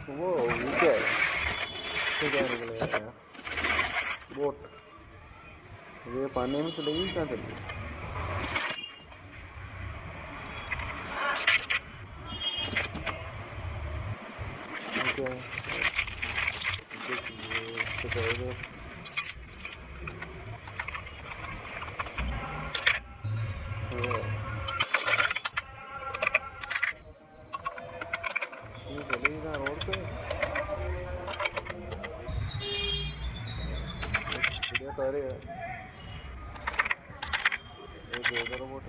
वो क्या है? तो क्या निकलेगा यार? बोट ये पानी में चलेगी कहाँ चलेगी? ये क्या है? ये कुछ है इधर। ये ये चलेगी कहाँ रोड पे? बढ़िया कार्य है। ये दे दो बोट।